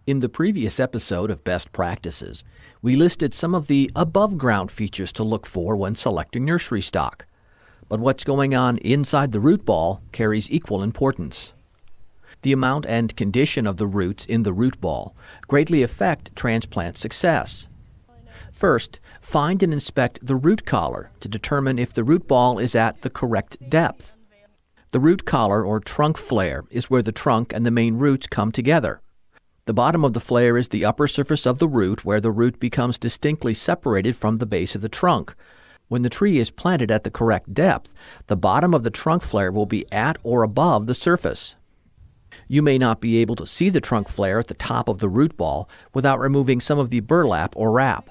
In the previous episode of Best Practices, we listed some of the above-ground features to look for when selecting nursery stock. But what's going on inside the root ball carries equal importance. The amount and condition of the roots in the root ball greatly affect transplant success. First, find and inspect the root collar to determine if the root ball is at the correct depth. The root collar or trunk flare is where the trunk and the main roots come together. The bottom of the flare is the upper surface of the root where the root becomes distinctly separated from the base of the trunk. When the tree is planted at the correct depth, the bottom of the trunk flare will be at or above the surface. You may not be able to see the trunk flare at the top of the root ball without removing some of the burlap or wrap.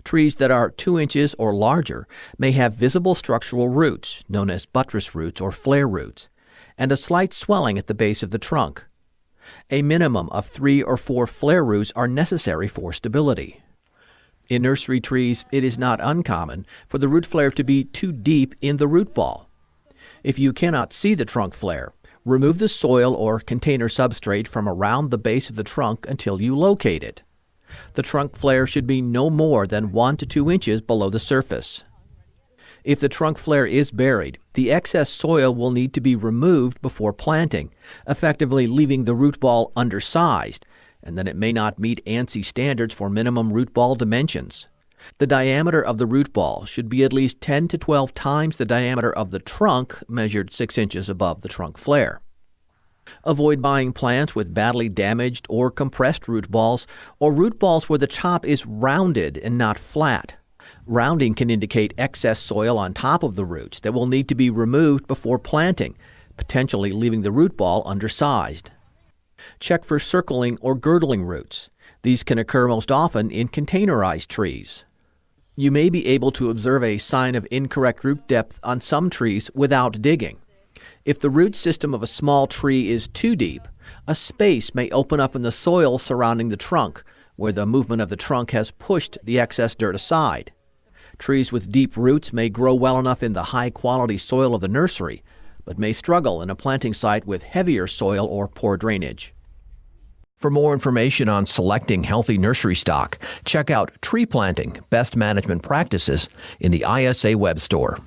Trees that are 2 inches or larger may have visible structural roots, known as buttress roots or flare roots, and a slight swelling at the base of the trunk. A minimum of 3 or 4 flare roots are necessary for stability. In nursery trees, it is not uncommon for the root flare to be too deep in the root ball. If you cannot see the trunk flare, remove the soil or container substrate from around the base of the trunk until you locate it. The trunk flare should be no more than 1 to 2 inches below the surface. If the trunk flare is buried, the excess soil will need to be removed before planting, effectively leaving the root ball undersized, and then it may not meet ANSI standards for minimum root ball dimensions. The diameter of the root ball should be at least 10 to 12 times the diameter of the trunk, measured 6 inches above the trunk flare. Avoid buying plants with badly damaged or compressed root balls or root balls where the top is rounded and not flat. Rounding can indicate excess soil on top of the roots that will need to be removed before planting, potentially leaving the root ball undersized. Check for circling or girdling roots. These can occur most often in containerized trees. You may be able to observe a sign of incorrect root depth on some trees without digging. If the root system of a small tree is too deep, a space may open up in the soil surrounding the trunk, where the movement of the trunk has pushed the excess dirt aside. Trees with deep roots may grow well enough in the high-quality soil of the nursery, but may struggle in a planting site with heavier soil or poor drainage. For more information on selecting healthy nursery stock, check out Tree Planting Best Management Practices in the ISA Web Store.